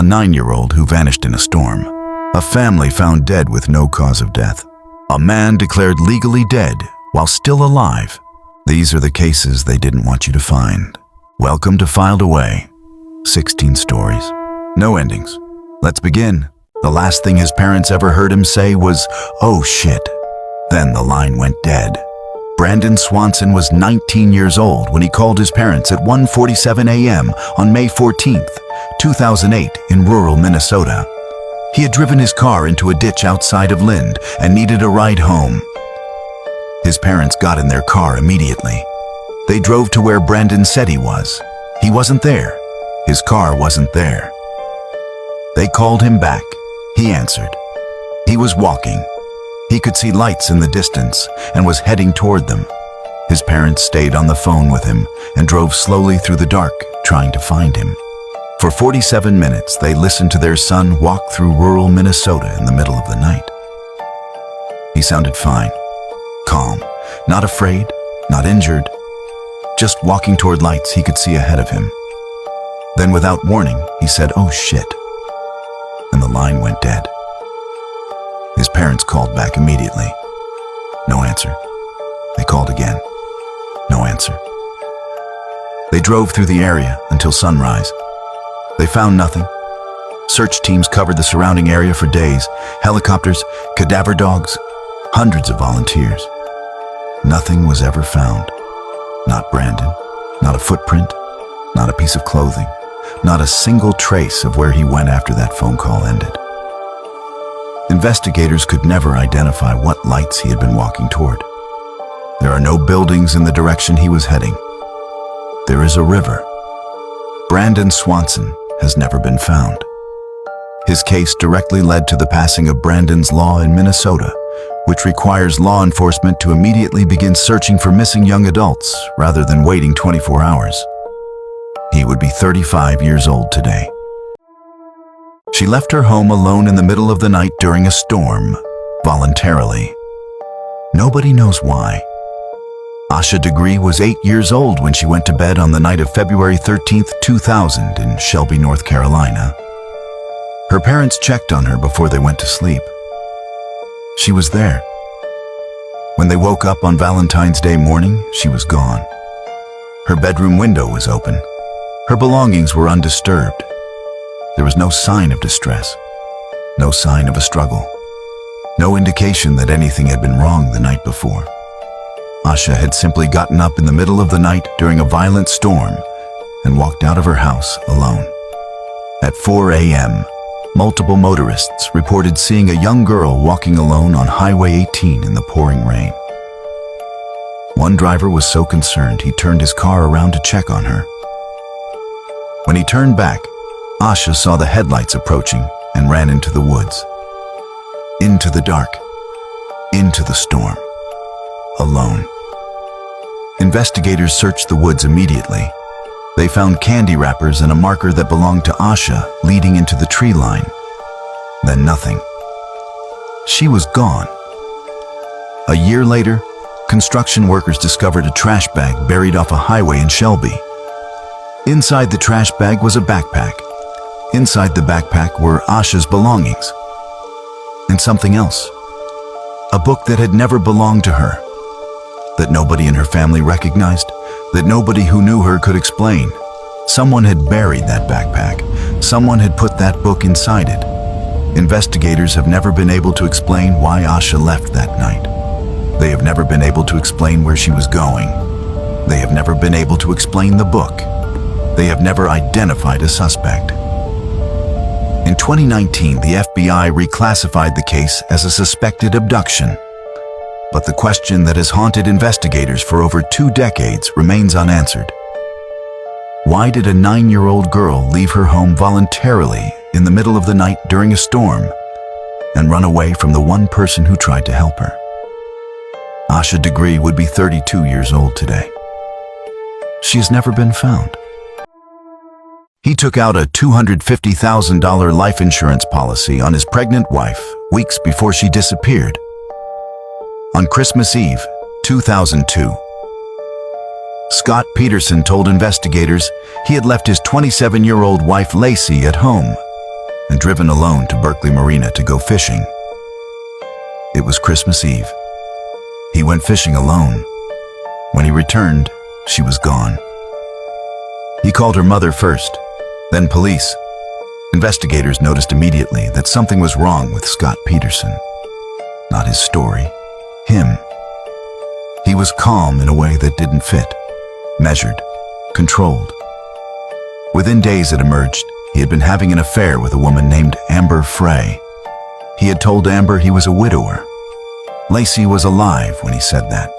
a 9-year-old who vanished in a storm, a family found dead with no cause of death, a man declared legally dead while still alive. These are the cases they didn't want you to find. Welcome to Filed Away. 16 stories. No endings. Let's begin. The last thing his parents ever heard him say was, "Oh shit." Then the line went dead. Brandon Swanson was 19 years old when he called his parents at 1:47 a.m. on May 14th, 2008 in rural Minnesota. He had driven his car into a ditch outside of Lind and needed a ride home. His parents got in their car immediately. They drove to where Brandon said he was. He wasn't there. His car wasn't there. They called him back. He answered. He was walking. He could see lights in the distance and was heading toward them. His parents stayed on the phone with him and drove slowly through the dark, trying to find him. For 47 minutes, they listened to their son walk through rural Minnesota in the middle of the night. He sounded fine, calm, not afraid, not injured, just walking toward lights he could see ahead of him. Then without warning, he said, "Oh shit," and the line went dead. His parents called back immediately. No answer. They called again. No answer. They drove through the area until sunrise. They found nothing. Search teams covered the surrounding area for days. Helicopters, cadaver dogs, hundreds of volunteers. Nothing was ever found. Not Brandon, not a footprint, not a piece of clothing, not a single trace of where he went after that phone call ended. Investigators could never identify what lights he had been walking toward. There are no buildings in the direction he was heading. There is a river. Brandon Swanson has never been found. His case directly led to the passing of Brandon's Law in Minnesota, which requires law enforcement to immediately begin searching for missing young adults rather than waiting 24 hours. He would be 35 years old today. She left her home alone in the middle of the night during a storm, voluntarily. Nobody knows why. Asha Degree was 8 years old when she went to bed on the night of February 13th, 2000 in Shelby, North Carolina. Her parents checked on her before they went to sleep. She was there. When they woke up on Valentine's Day morning, she was gone. Her bedroom window was open. Her belongings were undisturbed. There was no sign of distress, no sign of a struggle, no indication that anything had been wrong the night before. Asha had simply gotten up in the middle of the night during a violent storm and walked out of her house alone. At 4 a.m., multiple motorists reported seeing a young girl walking alone on Highway 18 in the pouring rain. One driver was so concerned he turned his car around to check on her. When he turned back, Asha saw the headlights approaching and ran into the woods. Into the dark. Into the storm. Alone. Investigators searched the woods immediately. They found candy wrappers and a marker that belonged to Asha leading into the tree line. Then nothing. She was gone. A year later, construction workers discovered a trash bag buried off a highway in Shelby. Inside the trash bag was a backpack. Inside the backpack were Asha's belongings. And something else. A book that had never belonged to her. That nobody in her family recognized. That nobody who knew her could explain. Someone had buried that backpack. Someone had put that book inside it. Investigators have never been able to explain why Asha left that night. They have never been able to explain where she was going. They have never been able to explain the book. They have never identified a suspect. In 2019, the FBI reclassified the case as a suspected abduction. But the question that has haunted investigators for over 2 decades remains unanswered. Why did a 9-year-old girl leave her home voluntarily in the middle of the night during a storm and run away from the one person who tried to help her? Asha Degree would be 32 years old today. She has never been found. He took out a $250,000 life insurance policy on his pregnant wife weeks before she disappeared. On Christmas Eve, 2002, Scott Peterson told investigators he had left his 27-year-old wife Laci at home and driven alone to Berkeley Marina to go fishing. It was Christmas Eve. He went fishing alone. When he returned, she was gone. He called her mother first, then police. Investigators noticed immediately that something was wrong with Scott Peterson. Not his story, him. He was calm in a way that didn't fit, measured, controlled. Within days it emerged he had been having an affair with a woman named Amber Frey. He had told Amber he was a widower. Laci was alive when he said that.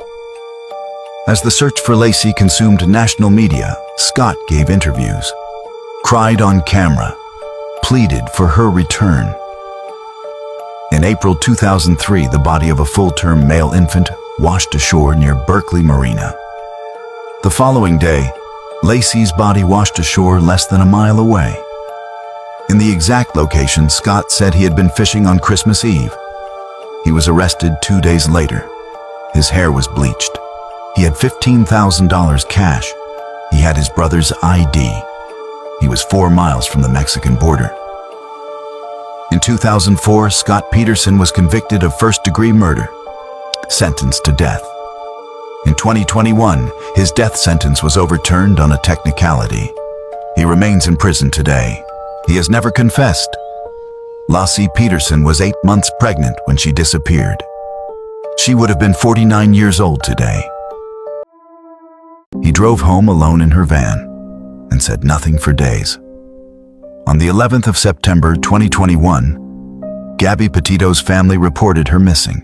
As the search for Laci consumed national media, Scott gave interviews, cried on camera, pleaded for her return. In April 2003, the body of a full-term male infant washed ashore near Berkeley Marina. The following day, Laci's body washed ashore less than a mile away. In the exact location Scott said he had been fishing on Christmas Eve. He was arrested 2 days later. His hair was bleached. He had $15,000 cash. He had his brother's ID. He was 4 miles from the Mexican border. In 2004, Scott Peterson was convicted of first-degree murder, sentenced to death. In 2021, his death sentence was overturned on a technicality. He remains in prison today. He has never confessed. Laci Peterson was 8 months pregnant when she disappeared. She would have been 49 years old today. He drove home alone in her van and said nothing for days. On the 11th of September 2021, Gabby Petito's family reported her missing.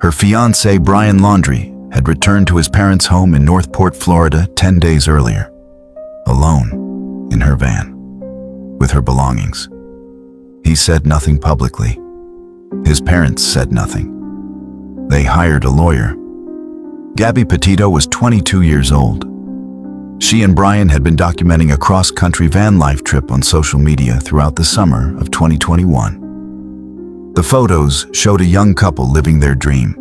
Her fiancé, Brian Laundrie, had returned to his parents' home in Northport, Florida 10 days earlier, alone in her van, with her belongings. He said nothing publicly. His parents said nothing. They hired a lawyer. Gabby Petito was 22 years old. She and Brian had been documenting a cross-country van life trip on social media throughout the summer of 2021. The photos showed a young couple living their dream,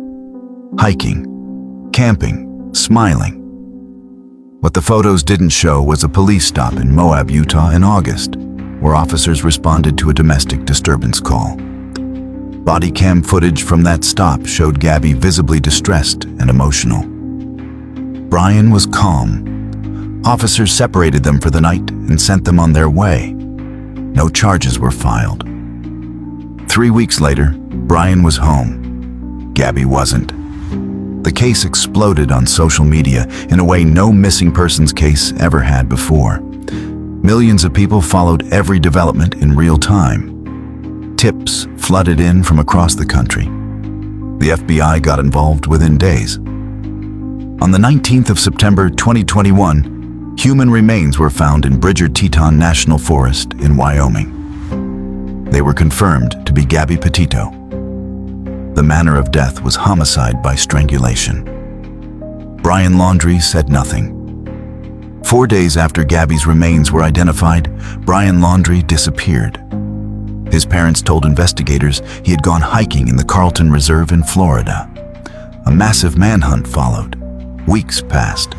hiking, camping, smiling. What the photos didn't show was a police stop in Moab, Utah in August, where officers responded to a domestic disturbance call. Body cam footage from that stop showed Gabby visibly distressed and emotional. Brian was calm. Officers separated them for the night and sent them on their way. No charges were filed. 3 weeks later, Brian was home. Gabby wasn't. The case exploded on social media in a way no missing persons case ever had before. Millions of people followed every development in real time. Tips flooded in from across the country. The FBI got involved within days. On the 19th of September 2021, human remains were found in Bridger Teton National Forest in Wyoming. They were confirmed to be Gabby Petito. The manner of death was homicide by strangulation. Brian Laundrie said nothing. 4 days after Gabby's remains were identified, Brian Laundrie disappeared. His parents told investigators he had gone hiking in the Carlton Reserve in Florida. A massive manhunt followed. Weeks passed.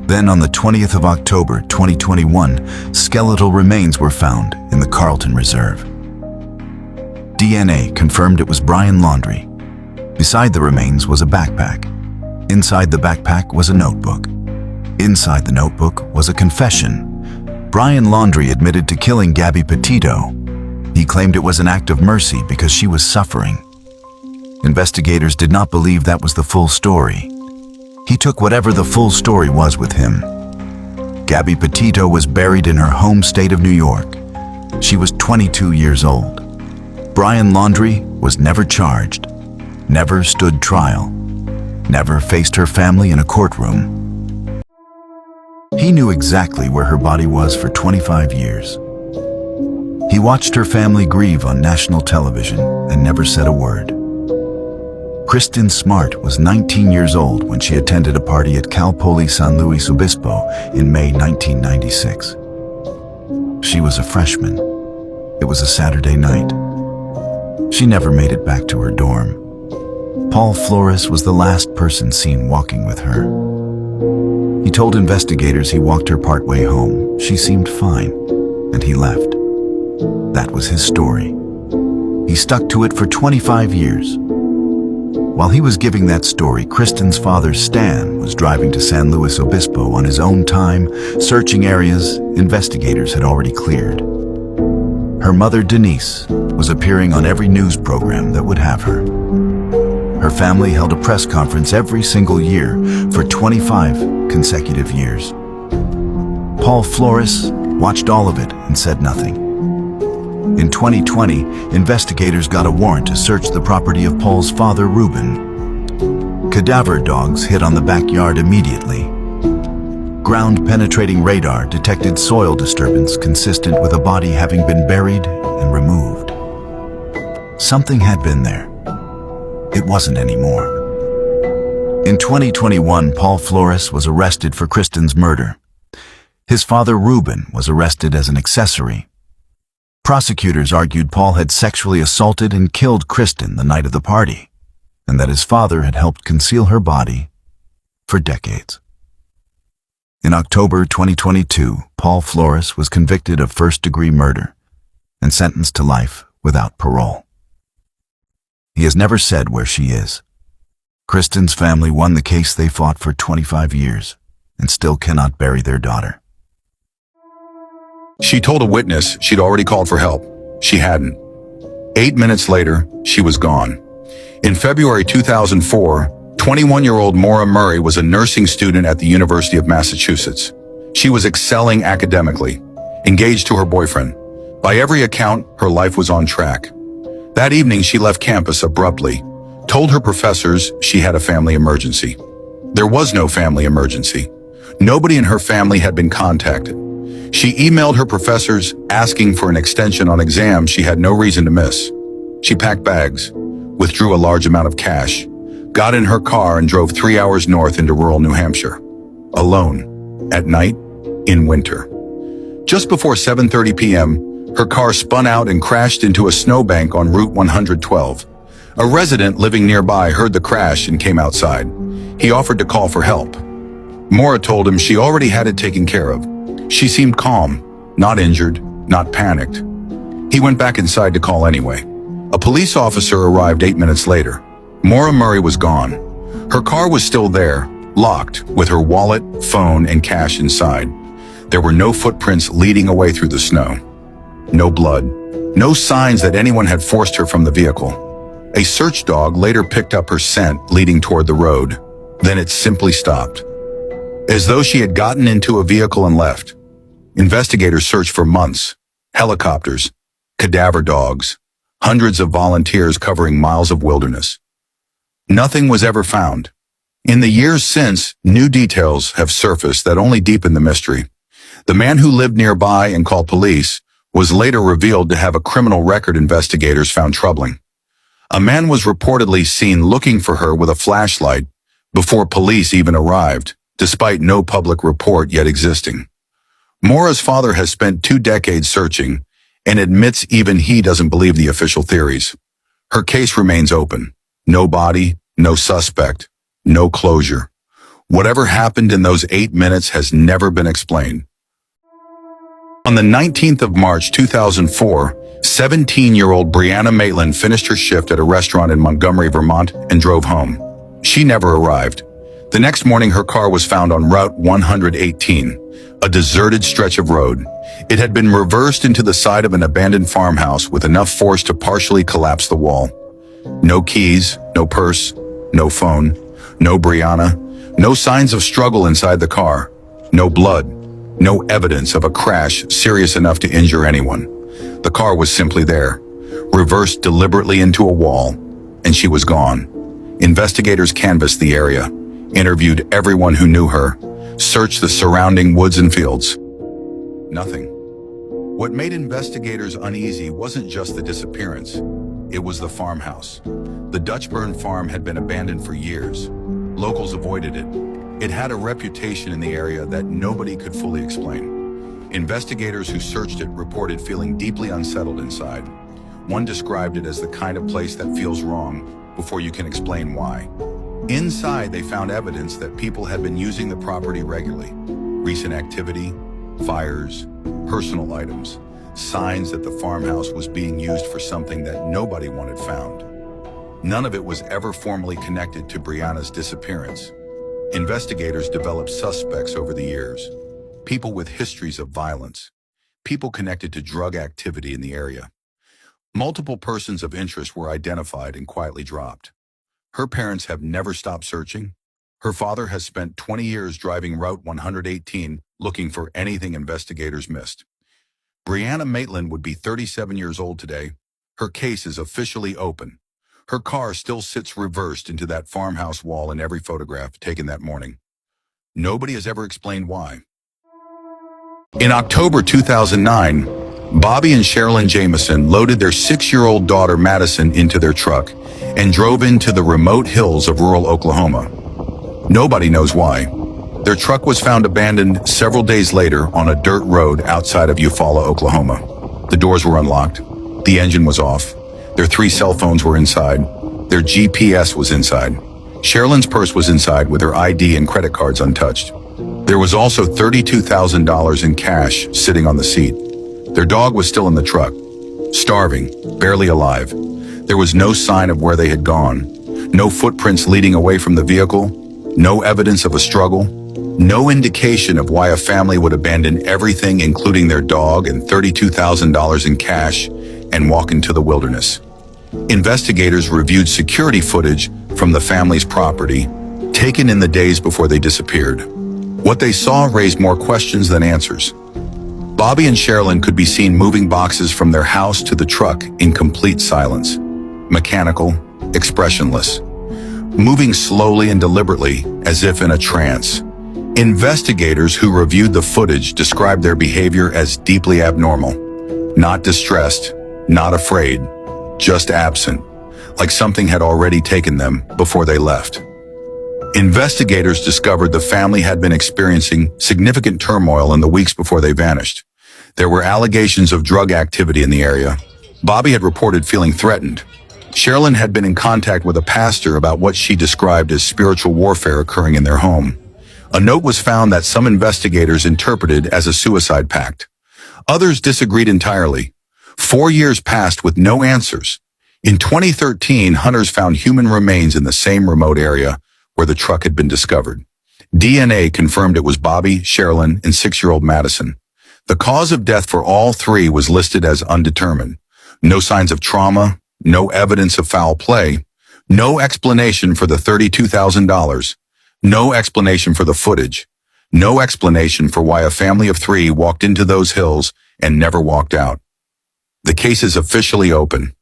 Then on the 20th of October 2021, skeletal remains were found in the Carlton Reserve. DNA confirmed it was Brian Laundrie. Beside the remains was a backpack. Inside the backpack was a notebook. Inside the notebook was a confession. Brian Laundrie admitted to killing Gabby Petito. He claimed it was an act of mercy because she was suffering. Investigators did not believe that was the full story. He took whatever the full story was with him. Gabby Petito was buried in her home state of New York. She was 22 years old. Brian Laundrie was never charged, never stood trial, never faced her family in a courtroom. He knew exactly where her body was for 25 years. He watched her family grieve on national television and never said a word. Kristin Smart was 19 years old when she attended a party at Cal Poly San Luis Obispo in May 1996. She was a freshman. It was a Saturday night. She never made it back to her dorm. Paul Flores was the last person seen walking with her. He told investigators he walked her partway home. She seemed fine, and he left. That was his story. He stuck to it for 25 years. While he was giving that story, Kristin's father, Stan, was driving to San Luis Obispo on his own time, searching areas investigators had already cleared. Her mother, Denise, was appearing on every news program that would have her. Her family held a press conference every single year for 25 consecutive years. Paul Flores watched all of it and said nothing. In 2020, investigators got a warrant to search the property of Paul's father, Ruben. Cadaver dogs hit on the backyard immediately. Ground-penetrating radar detected soil disturbance consistent with a body having been buried and removed. Something had been there. It wasn't anymore. In 2021, Paul Flores was arrested for Kristin's murder. His father, Ruben, was arrested as an accessory. Prosecutors argued Paul had sexually assaulted and killed Kristin the night of the party, and that his father had helped conceal her body for decades. In October 2022, Paul Flores was convicted of first-degree murder and sentenced to life without parole. He has never said where she is. Kristin's family won the case they fought for 25 years and still cannot bury their daughter. She told a witness she'd already called for help. She hadn't. 8 minutes later, she was gone. In February 2004, 21-year-old Maura Murray was a nursing student at the University of Massachusetts. She was excelling academically, engaged to her boyfriend. By every account, her life was on track. That evening, she left campus abruptly, told her professors she had a family emergency. There was no family emergency. Nobody in her family had been contacted. She emailed her professors asking for an extension on exams she had no reason to miss. She packed bags, withdrew a large amount of cash, got in her car and drove 3 hours north into rural New Hampshire. Alone, at night, in winter. Just before 7:30 p.m., her car spun out and crashed into a snowbank on Route 112. A resident living nearby heard the crash and came outside. He offered to call for help. Maura told him she already had it taken care of. She seemed calm, not injured, not panicked. He went back inside to call anyway. A police officer arrived 8 minutes later. Maura Murray was gone. Her car was still there, locked, with her wallet, phone, and cash inside. There were no footprints leading away through the snow. No blood. No signs that anyone had forced her from the vehicle. A search dog later picked up her scent leading toward the road. Then it simply stopped. As though she had gotten into a vehicle and left. Investigators searched for months. Helicopters, cadaver dogs, hundreds of volunteers covering miles of wilderness. Nothing was ever found. In the years since, new details have surfaced that only deepen the mystery. The man who lived nearby and called police was later revealed to have a criminal record investigators found troubling. A man was reportedly seen looking for her with a flashlight before police even arrived, despite no public report yet existing. Maura's father has spent 2 decades searching and admits even he doesn't believe the official theories. Her case remains open. No body, no suspect, no closure. Whatever happened in those 8 minutes has never been explained. On the 19th of March 2004, 17-year-old Brianna Maitland finished her shift at a restaurant in Montgomery, Vermont, and drove home. She never arrived. The next morning, her car was found on Route 118, a deserted stretch of road. It had been reversed into the side of an abandoned farmhouse with enough force to partially collapse the wall. No keys, no purse, no phone, no Brianna, no signs of struggle inside the car, no blood, no evidence of a crash serious enough to injure anyone. The car was simply there, reversed deliberately into a wall, and she was gone. Investigators canvassed the area, interviewed everyone who knew her, searched the surrounding woods and fields. Nothing. What made investigators uneasy wasn't just the disappearance. It was the farmhouse. The Dutchburn farm had been abandoned for years. Locals avoided it. It had a reputation in the area that nobody could fully explain. Investigators who searched it reported feeling deeply unsettled inside. One described it as the kind of place that feels wrong before you can explain why. Inside, they found evidence that people had been using the property regularly. Recent activity, fires, personal items. signs that the farmhouse was being used for something that nobody wanted found. None of it was ever formally connected to Brianna's disappearance. Investigators developed suspects over the years. People with histories of violence. People connected to drug activity in the area. Multiple persons of interest were identified and quietly dropped. Her parents have never stopped searching. Her father has spent 20 years driving Route 118 looking for anything investigators missed. Brianna Maitland would be 37 years old today. Her case is officially open. Her car still sits reversed into that farmhouse wall in every photograph taken that morning. Nobody has ever explained why. In October 2009, Bobby and Sherilyn Jamison loaded their 6-year-old daughter Madison into their truck and drove into the remote hills of rural Oklahoma. Nobody knows why. Their truck was found abandoned several days later on a dirt road outside of Eufaula, Oklahoma. The doors were unlocked. The engine was off. Their 3 cell phones were inside. Their GPS was inside. Sherilyn's purse was inside with her ID and credit cards untouched. There was also $32,000 in cash sitting on the seat. Their dog was still in the truck, starving, barely alive. There was no sign of where they had gone. No footprints leading away from the vehicle. No evidence of a struggle. No indication of why a family would abandon everything, including their dog and $32,000 in cash, and walk into the wilderness. Investigators reviewed security footage from the family's property, taken in the days before they disappeared. What they saw raised more questions than answers. Bobby and Sherilyn could be seen moving boxes from their house to the truck in complete silence. Mechanical, expressionless. Moving slowly and deliberately, as if in a trance. Investigators who reviewed the footage described their behavior as deeply abnormal. Not distressed, not afraid, just absent, like something had already taken them before they left. Investigators discovered the family had been experiencing significant turmoil in the weeks before they vanished. There were allegations of drug activity in the area. Bobby had reported feeling threatened. Sherilyn had been in contact with a pastor about what she described as spiritual warfare occurring in their home. A note was found that some investigators interpreted as a suicide pact. Others disagreed entirely. 4 years passed with no answers. In 2013, hunters found human remains in the same remote area where the truck had been discovered. DNA confirmed it was Bobby, Sherilyn, and 6-year-old Madison. The cause of death for all 3 was listed as undetermined. No signs of trauma, no evidence of foul play, no explanation for the $32,000, no explanation for the footage, no explanation for why a family of 3 walked into those hills and never walked out. The case is officially open.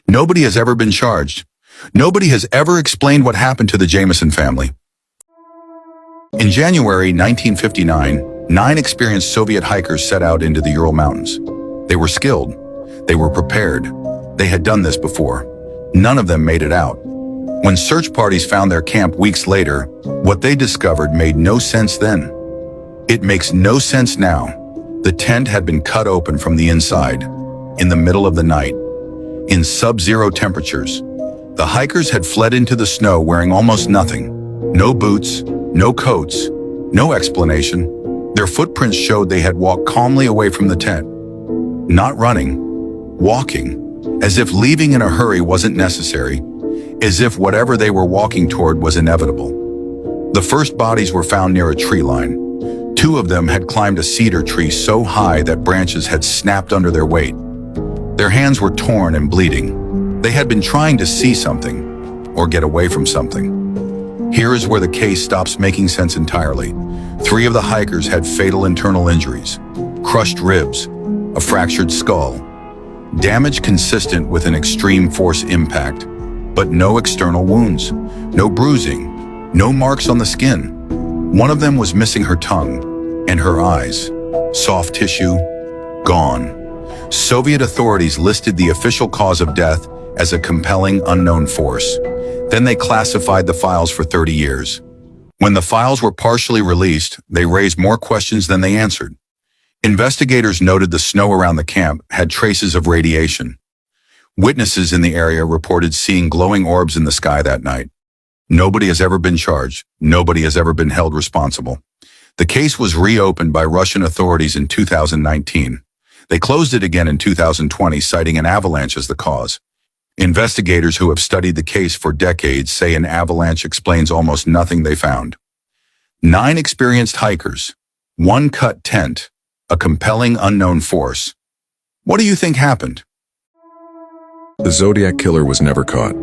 Nobody has ever been charged. Nobody has ever explained what happened to the Jamison family. In January 1959, 9 experienced Soviet hikers set out into the Ural Mountains. They were skilled. They were prepared. They had done this before. None of them made it out. When search parties found their camp weeks later, what they discovered made no sense then. It makes no sense now. The tent had been cut open from the inside, in the middle of the night, in sub-zero temperatures. The hikers had fled into the snow wearing almost nothing. No boots, no coats, no explanation. Their footprints showed they had walked calmly away from the tent. Not running, walking, as if leaving in a hurry wasn't necessary, as if whatever they were walking toward was inevitable. The first bodies were found near a tree line. 2 of them had climbed a cedar tree so high that branches had snapped under their weight. Their hands were torn and bleeding. They had been trying to see something, or get away from something. Here is where the case stops making sense entirely. 3 of the hikers had fatal internal injuries, crushed ribs, a fractured skull, damage consistent with an extreme force impact, but no external wounds, no bruising, no marks on the skin. One of them was missing her tongue and her eyes. Soft tissue, gone. Soviet authorities listed the official cause of death as a compelling unknown force. Then they classified the files for 30 years. When the files were partially released, they raised more questions than they answered. Investigators noted the snow around the camp had traces of radiation. Witnesses in the area reported seeing glowing orbs in the sky that night. Nobody has ever been charged. Nobody has ever been held responsible. The case was reopened by Russian authorities in 2019. They closed it again in 2020, citing an avalanche as the cause. Investigators who have studied the case for decades say an avalanche explains almost nothing they found. 9 experienced hikers, 1 cut tent, a compelling unknown force. What do you think happened? The Zodiac killer was never caught,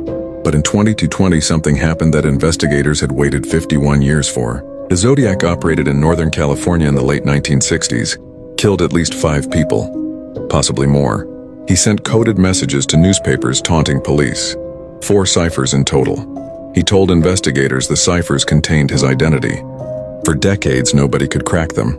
but in 2020 something happened that investigators had waited 51 years for. The Zodiac operated in Northern California in the late 1960s, killed at least 5 people, possibly more. He sent coded messages to newspapers taunting police, 4 ciphers in total. He told investigators the ciphers contained his identity. For decades, nobody could crack them.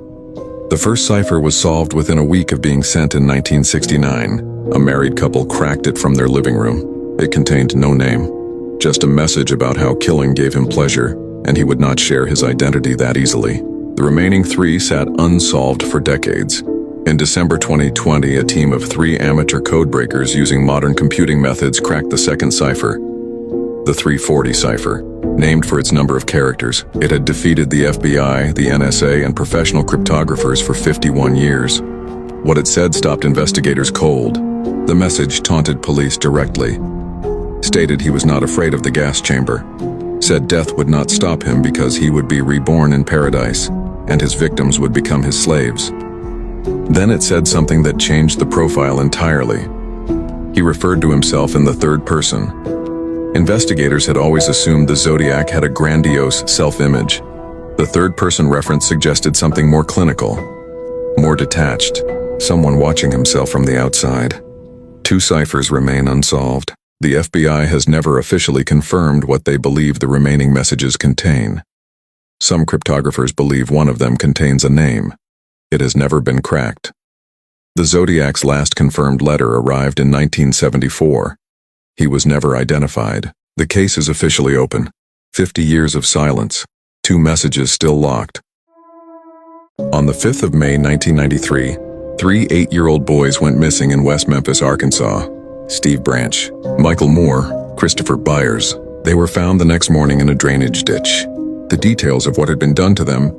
The first cipher was solved within a week of being sent in 1969. A married couple cracked it from their living room. It contained no name, just a message about how killing gave him pleasure, and he would not share his identity that easily. The remaining 3 sat unsolved for decades. In December 2020, a team of 3 amateur codebreakers using modern computing methods cracked the second cipher, the 340 cipher. Named for its number of characters, it had defeated the FBI, the NSA, and professional cryptographers for 51 years. What it said stopped investigators cold. The message taunted police directly. Stated he was not afraid of the gas chamber. Said death would not stop him because he would be reborn in paradise, and his victims would become his slaves. Then it said something that changed the profile entirely. He referred to himself in the third person. Investigators had always assumed the Zodiac had a grandiose self-image. The third-person reference suggested something more clinical, more detached, someone watching himself from the outside. 2 ciphers remain unsolved. The FBI has never officially confirmed what they believe the remaining messages contain. Some cryptographers believe one of them contains a name. It has never been cracked. The Zodiac's last confirmed letter arrived in 1974. He was never identified. The case is officially open. 50 years of silence. 2 messages still locked. On the 5th of May 1993, 3 8-year-old boys went missing in West Memphis, Arkansas. Steve Branch, Michael Moore, Christopher Byers. They were found the next morning in a drainage ditch. The details of what had been done to them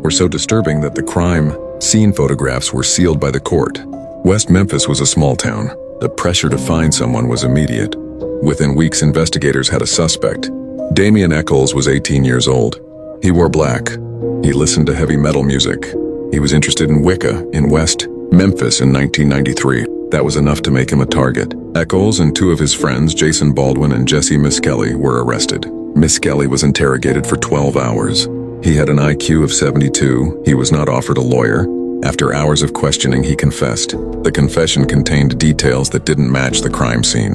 were so disturbing that the crime scene photographs were sealed by the court. West Memphis was a small town. The pressure to find someone was immediate. Within weeks, investigators had a suspect. Damian Eccles was 18 years old. He wore black. He listened to heavy metal music. He was interested in Wicca in West Memphis in 1993. That was enough to make him a target. Eccles and 2 of his friends, Jason Baldwin and Jesse Miskelly, were arrested. Miskelly was interrogated for 12 hours. He had an IQ of 72. He was not offered a lawyer. After hours of questioning, he confessed. The confession contained details that didn't match the crime scene.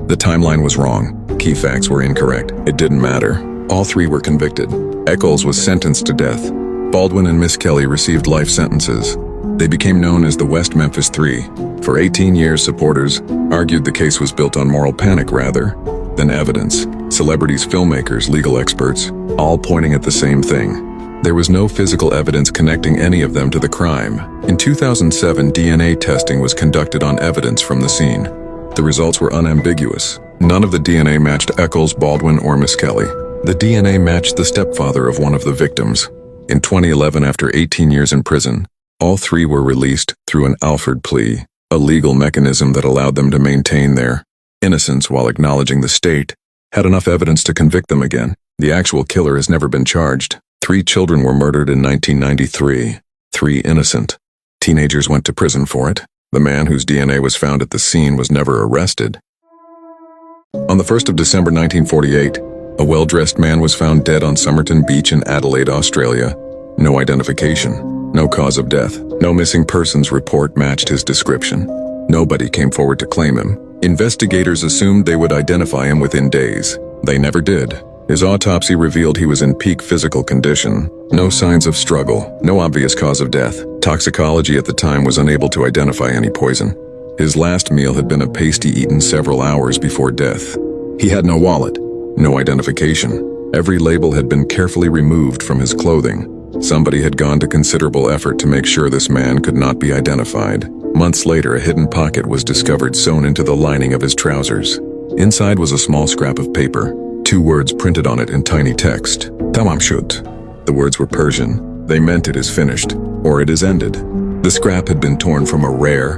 The timeline was wrong. Key facts were incorrect. It didn't matter. All 3 were convicted. Eccles was sentenced to death. Baldwin and Miskelly received life sentences. They became known as the West Memphis 3. For 18 years, supporters argued the case was built on moral panic rather than evidence. Celebrities, filmmakers, legal experts, all pointing at the same thing. There was no physical evidence connecting any of them to the crime. In 2007, DNA testing was conducted on evidence from the scene. The results were unambiguous. None of the DNA matched Eccles, Baldwin, or Miskelly. The DNA matched the stepfather of one of the victims. In 2011, after 18 years in prison, all 3 were released through an Alford plea, a legal mechanism that allowed them to maintain their innocence while acknowledging the state had enough evidence to convict them again. The actual killer has never been charged. 3 children were murdered in 1993. 3 innocent. Teenagers went to prison for it. The man whose DNA was found at the scene was never arrested. On the 1st of December 1948, a well-dressed man was found dead on Somerton Beach in Adelaide, Australia. No identification, no cause of death, no missing persons report matched his description. Nobody came forward to claim him. Investigators assumed they would identify him within days. They never did. His autopsy revealed he was in peak physical condition. No signs of struggle, no obvious cause of death. Toxicology at the time was unable to identify any poison. His last meal had been a pasty eaten several hours before death. He had no wallet, no identification. Every label had been carefully removed from his clothing. Somebody had gone to considerable effort to make sure this man could not be identified. Months later, a hidden pocket was discovered sewn into the lining of his trousers. Inside was a small scrap of paper, 2 words printed on it in tiny text. Tamam, Shud. The words were Persian. They meant it is finished, or it is ended. The scrap had been torn from a rare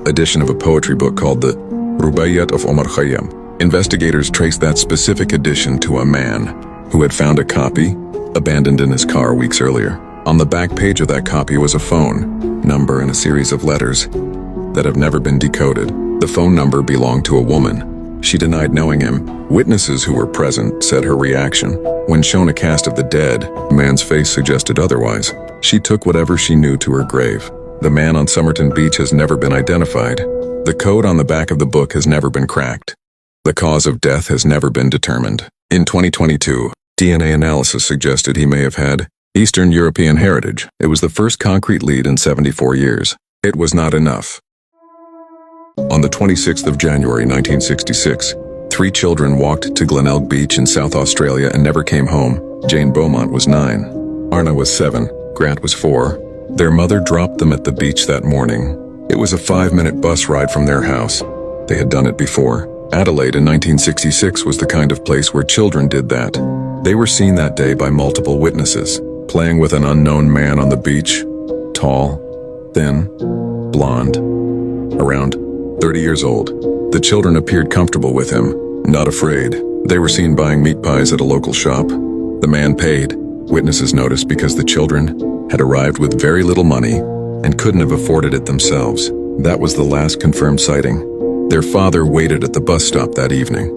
edition of a poetry book called the Rubaiyat of Omar Khayyam. Investigators traced that specific edition to a man who had found a copy abandoned in his car weeks earlier. On the back page of that copy was a phone number and a series of letters that have never been decoded. The phone number belonged to a woman. She denied knowing him. Witnesses who were present said her reaction, when shown a cast of the dead man's face, suggested otherwise. She took whatever she knew to her grave. The man on Somerton Beach has never been identified. The code on the back of the book has never been cracked. The cause of death has never been determined. In 2022, DNA analysis suggested he may have had Eastern European heritage. It was the first concrete lead in 74 years. It was not enough. On the 26th of January 1966, 3 children walked to Glenelg Beach in South Australia and never came home. Jane Beaumont was 9. Arna was 7. Grant was 4. Their mother dropped them at the beach that morning. It was a 5-minute bus ride from their house. They had done it before. Adelaide in 1966 was the kind of place where children did that. They were seen that day by multiple witnesses, playing with an unknown man on the beach. Tall, thin, blonde, around 30 years old. The children appeared comfortable with him, not afraid. They were seen buying meat pies at a local shop. The man paid, witnesses noticed, because the children had arrived with very little money and couldn't have afforded it themselves. That was the last confirmed sighting. Their father waited at the bus stop that evening.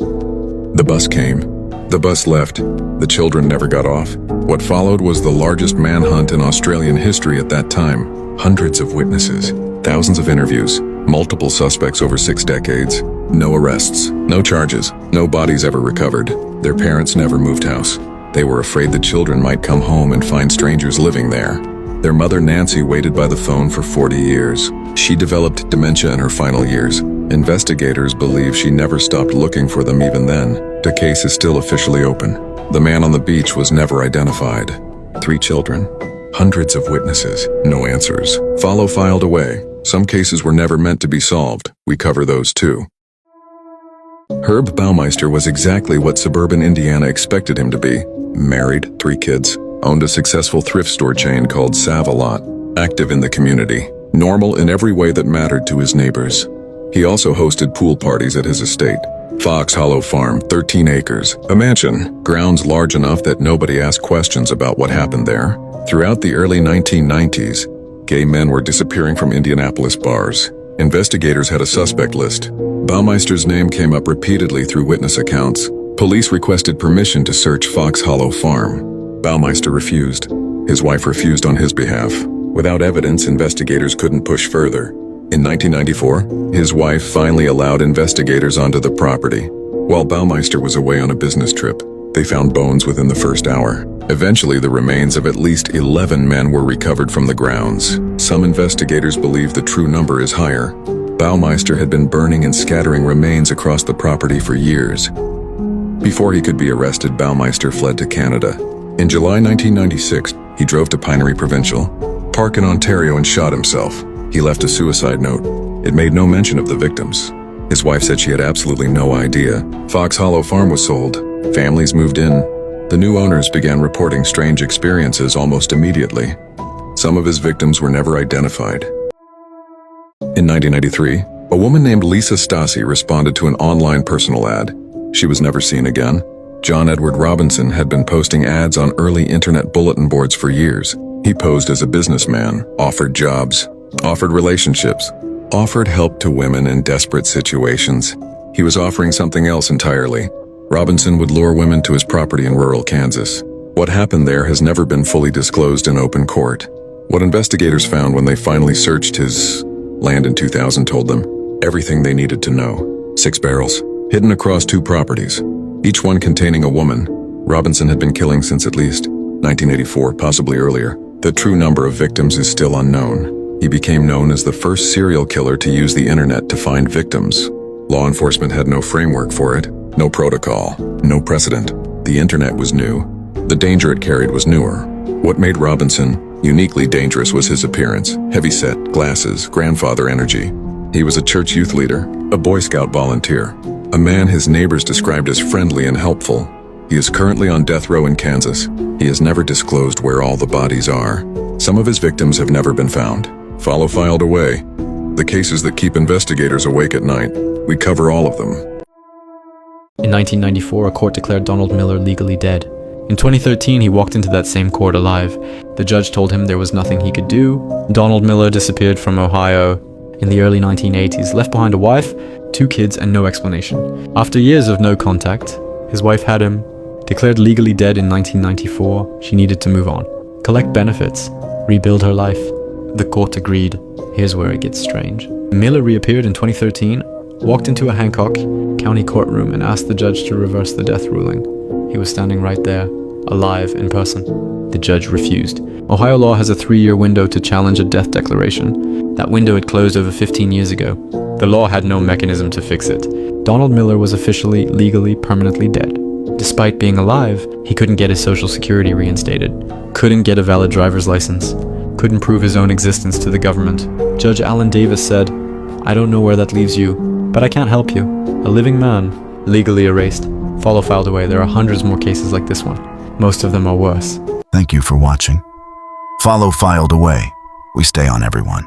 The bus came. The bus left. The children never got off. What followed was the largest manhunt in Australian history at that time. Hundreds of witnesses, thousands of interviews, multiple suspects over 6 decades. No arrests, no charges, no bodies ever recovered. Their parents never moved house. They were afraid the children might come home and find strangers living there. Their mother, Nancy, waited by the phone for 40 years. She developed dementia in her final years. Investigators believe she never stopped looking for them even then. The case is still officially open. The man on the beach was never identified. 3 children, hundreds of witnesses, no answers. Follow filed away. Some cases were never meant to be solved. We cover those too. Herb Baumeister was exactly what suburban Indiana expected him to be. Married, 3 kids, owned a successful thrift store chain called Save-A-Lot, active in the community, normal in every way that mattered to his neighbors. He also hosted pool parties at his estate. Fox Hollow Farm, 13 acres, a mansion, grounds large enough that nobody asked questions about what happened there. Throughout the early 1990s, gay men were disappearing from Indianapolis bars. Investigators had a suspect list. Baumeister's name came up repeatedly through witness accounts. Police requested permission to search Fox Hollow Farm. Baumeister refused. His wife refused on his behalf. Without evidence, investigators couldn't push further. In 1994, his wife finally allowed investigators onto the property. While Baumeister was away on a business trip, they found bones within the first hour. Eventually, the remains of at least 11 men were recovered from the grounds. Some investigators believe the true number is higher. Baumeister had been burning and scattering remains across the property for years. Before he could be arrested, Baumeister fled to Canada. In July 1996, he drove to Pinery Provincial Park in Ontario and shot himself. He left a suicide note. It made no mention of the victims. His wife said she had absolutely no idea. Fox Hollow Farm was sold. Families moved in. The new owners began reporting strange experiences almost immediately. Some of his victims were never identified. In 1993, a woman named Lisa Stasi responded to an online personal ad. She was never seen again. John Edward Robinson had been posting ads on early internet bulletin boards for years. He posed as a businessman, offered jobs, offered relationships, offered help to women in desperate situations. He was offering something else entirely. Robinson would lure women to his property in rural Kansas. What happened there has never been fully disclosed in open court. What investigators found when they finally searched his land in 2000 told them everything they needed to know. 6 barrels, hidden across 2 properties, each one containing a woman. Robinson had been killing since at least 1984, possibly earlier. The true number of victims is still unknown. He became known as the first serial killer to use the internet to find victims. Law enforcement had no framework for it, no protocol, no precedent. The internet was new. The danger it carried was newer. What made Robinson uniquely dangerous was his appearance. Heavy-set, glasses, grandfather energy. He was a church youth leader, a Boy Scout volunteer, a man his neighbors described as friendly and helpful. He is currently on death row in Kansas. He has never disclosed where all the bodies are. Some of his victims have never been found. Follow filed away. The cases that keep investigators awake at night. We cover all of them. In 1994, a court declared Donald Miller legally dead. In 2013, he walked into that same court alive. The judge told him there was nothing he could do. Donald Miller disappeared from Ohio in the early 1980s, left behind a wife, 2 kids, and no explanation. After years of no contact, his wife had him declared legally dead in 1994. She needed to move on, collect benefits, rebuild her life. The court agreed. Here's where it gets strange. Miller reappeared in 2013, walked into a Hancock County courtroom and asked the judge to reverse the death ruling. He was standing right there, alive in person. The judge refused. Ohio law has a 3-year window to challenge a death declaration. That window had closed over 15 years ago. The law had no mechanism to fix it. Donald Miller was officially, legally, permanently dead. Despite being alive, he couldn't get his Social Security reinstated, couldn't get a valid driver's license, couldn't prove his own existence to the government. Judge Alan Davis said, "I don't know where that leaves you, but I can't help you. A living man, legally erased." Follow filed away. There are hundreds more cases like this one. Most of them are worse. Thank you for watching. Follow filed away. We stay on everyone.